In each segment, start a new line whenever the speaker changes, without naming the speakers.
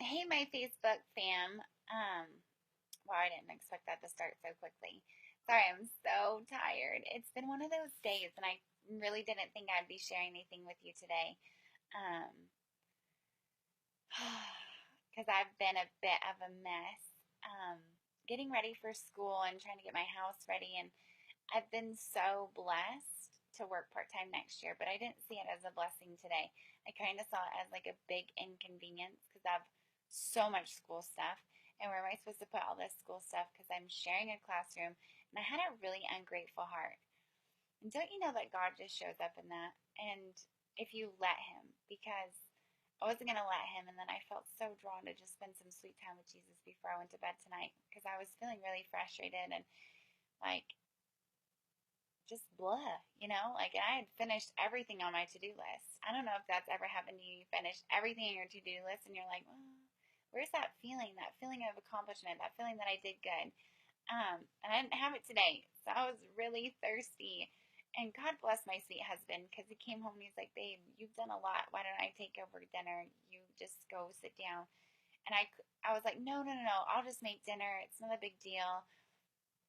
Hey, my Facebook fam. Wow, I didn't expect that to start so quickly. Sorry, I'm so tired. It's been one of those days, and I really didn't think I'd be sharing anything with you today. Um, because I've been a bit of a mess. Um, Getting ready for school and trying to get my house ready, and I've been so blessed to work part time next year, but I didn't see it as a blessing today. I kind of saw it as like a big inconvenience because I have so much school stuff. And where am I supposed to put all this school stuff? Because I'm sharing a classroom, and I had a really ungrateful heart. And don't you know that God just shows up in that? And if you let Him, because I wasn't going to let Him, and then I felt so drawn to just spend some sweet time with Jesus before I went to bed tonight because I was feeling really frustrated and like just blah, like I had finished everything on my to-do list. I don't know if that's ever happened to you. You finish everything on your to-do list and you're like, well, where's that feeling of accomplishment, that feeling that I did good. And I didn't have it today. So I was really thirsty. And God bless my sweet husband because he came home and he's like, babe, you've done a lot. Why don't I take over dinner? You just go sit down. And I was like, no, no, no, no. I'll just make dinner. It's not a big deal.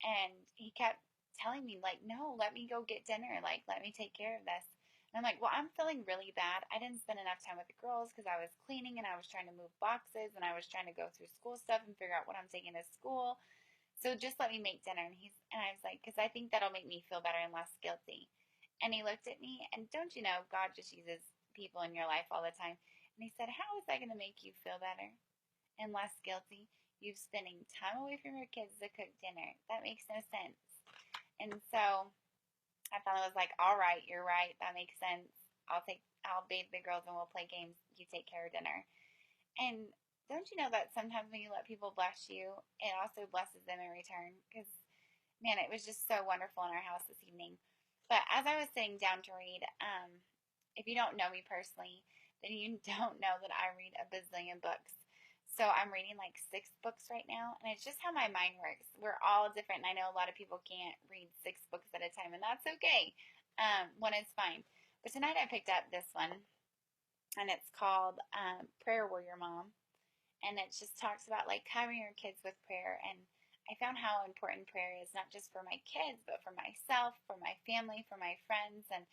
And he kept telling me, like, no, let me go get dinner. Like, let me take care of this. And I'm like, well, I'm feeling really bad. I didn't spend enough time with the girls because I was cleaning and I was trying to move boxes and I was trying to go through school stuff and figure out what I'm taking to school. So just let me make dinner. And I was like, because I think that'll make me feel better and less guilty. And he looked at me, and don't you know, God just uses people in your life all the time. And he said, how is that going to make you feel better and less guilty? You spending time away from your kids to cook dinner. That makes no sense. And so I finally was like, all right, you're right. That makes sense. I'll bathe the girls and we'll play games. You take care of dinner. And don't you know that sometimes when you let people bless you, it also blesses them in return? Because, man, it was just so wonderful in our house this evening. But as I was sitting down to read, if you don't know me personally, then you don't know that I read a bazillion books. So I'm reading like 6 books right now, and it's just how my mind works. We're all different, and I know a lot of people can't read 6 books at a time, and that's okay. One is fine. But tonight I picked up this one, and it's called Prayer Warrior Mom, and it just talks about like covering your kids with prayer. And I found how important prayer is, not just for my kids, but for myself, for my family, for my friends, and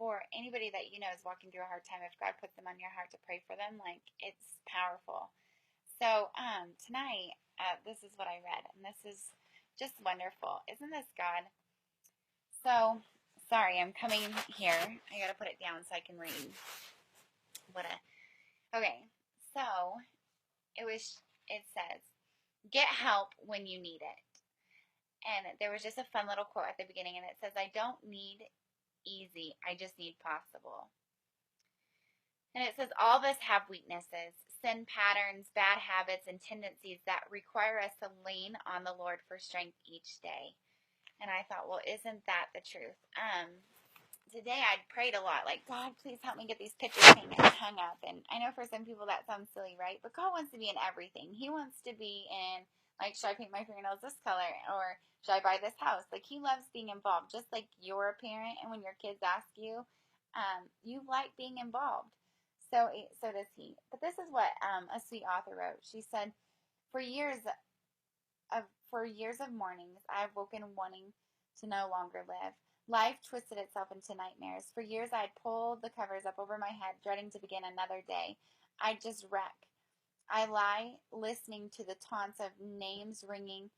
for anybody that is walking through a hard time. If God puts them on your heart to pray for them, like, it's powerful. So tonight, this is what I read, and this is just wonderful. Isn't this God? So, sorry, I'm coming here. I gotta put it down so I can read. Okay, so it says, get help when you need it. And there was just a fun little quote at the beginning, and it says, I don't need easy, I just need possible. And it says, all of us have weaknesses, sin patterns, bad habits, and tendencies that require us to lean on the Lord for strength each day. And I thought, well, isn't that the truth? Today I'd prayed a lot, like, God, please help me get these pictures hung up. And I know for some people that sounds silly, right? But God wants to be in everything. He wants to be in, like, should I paint my fingernails this color? Or should I buy this house? Like, he loves being involved, just like you're a parent. And when your kids ask you, you like being involved. So does he. But this is what a sweet author wrote. She said, for years of mornings, I've woken wanting to no longer live. Life twisted itself into nightmares. For years, I'd pulled the covers up over my head, dreading to begin another day. I'd just wreck. I lie listening to the taunts of names ringing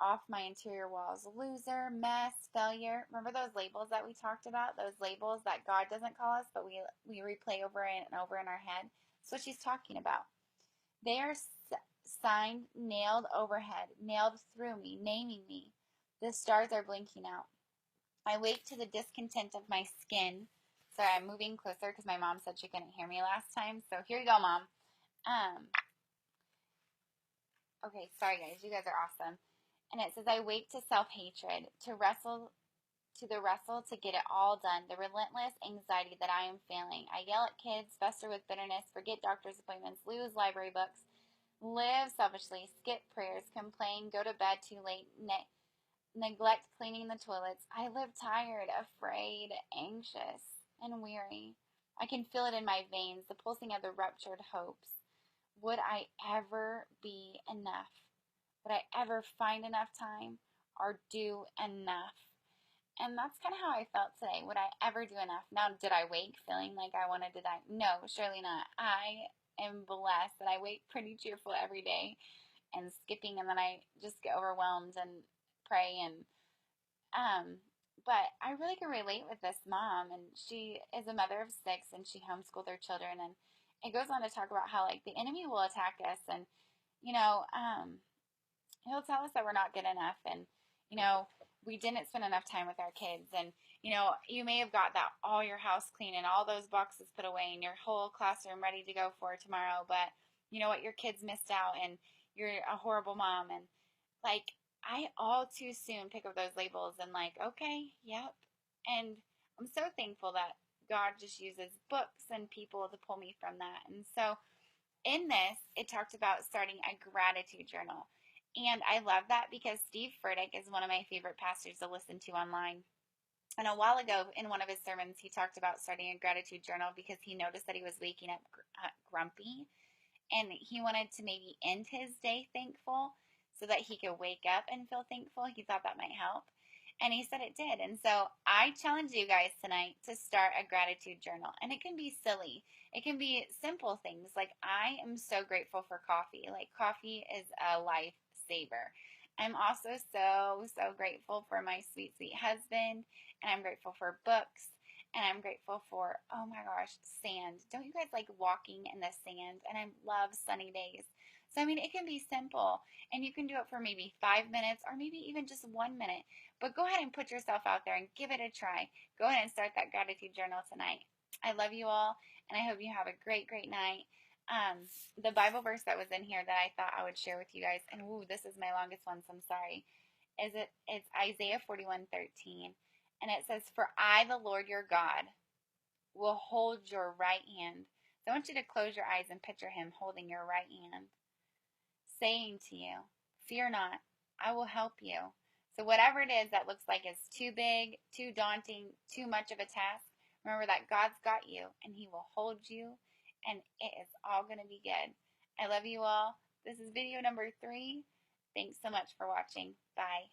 off my interior walls. Loser, mess, failure. Remember those labels that we talked about? Those labels that God doesn't call us, but we replay over and over in our head. That's what she's talking about. They are signed, nailed overhead, nailed through me, naming me. The stars are blinking out. I wake to the discontent of my skin. Sorry, I'm moving closer because my mom said she couldn't hear me last time. So here you go, Mom. Okay, sorry guys, you guys are awesome. And it says, I wake to self-hatred, to the wrestle to get it all done, the relentless anxiety that I am feeling. I yell at kids, fester with bitterness, forget doctor's appointments, lose library books, live selfishly, skip prayers, complain, go to bed too late, neglect cleaning the toilets. I live tired, afraid, anxious, and weary. I can feel it in my veins, the pulsing of the ruptured hopes. would I ever be enough? Would I ever find enough time or do enough? And that's kind of how I felt today. Would I ever do enough? Now, did I wake feeling like I wanted to die? No, surely not. I am blessed that I wake pretty cheerful every day and skipping, and then I just get overwhelmed and pray um but I really can relate with this mom, and she is a mother of six and she homeschooled her children, and it goes on to talk about how like the enemy will attack us, and you know, he'll tell us that we're not good enough, and you know, we didn't spend enough time with our kids, and you know, you may have got that all your house clean and all those boxes put away and your whole classroom ready to go for tomorrow, but you know what, your kids missed out and you're a horrible mom, and like I all too soon pick up those labels and like, okay, yep. And I'm so thankful that God just uses books and people to pull me from that. And so in this, it talked about starting a gratitude journal. And I love that because Steve Furtick is one of my favorite pastors to listen to online. And a while ago, in one of his sermons, he talked about starting a gratitude journal because he noticed that he was waking up grumpy, and he wanted to maybe end his day thankful so that he could wake up and feel thankful. He thought that might help. And he said it did. And so I challenge you guys tonight to start a gratitude journal. And it can be silly. It can be simple things. Like I am so grateful for coffee. Like coffee is a lifesaver. I'm also so grateful for my sweet husband. And I'm grateful for books. And I'm grateful for, oh my gosh, sand. Don't you guys like walking in the sand? And I love sunny days. So, I mean, it can be simple, and you can do it for maybe 5 minutes or maybe even just 1 minute. But go ahead and put yourself out there and give it a try. Go ahead and start that gratitude journal tonight. I love you all, and I hope you have a great night. The Bible verse that was in here that I thought I would share with you guys, and ooh, this is my longest one, so I'm sorry. It's Isaiah 41:13. And it says, "For I, the Lord your God, will hold your right hand." So I want you to close your eyes and picture him holding your right hand, saying to you, "Fear not, I will help you." So whatever it is that looks like it's too big, too daunting, too much of a task, remember that God's got you and he will hold you, and it is all going to be good. I love you all. This is video number 3. Thanks so much for watching. Bye.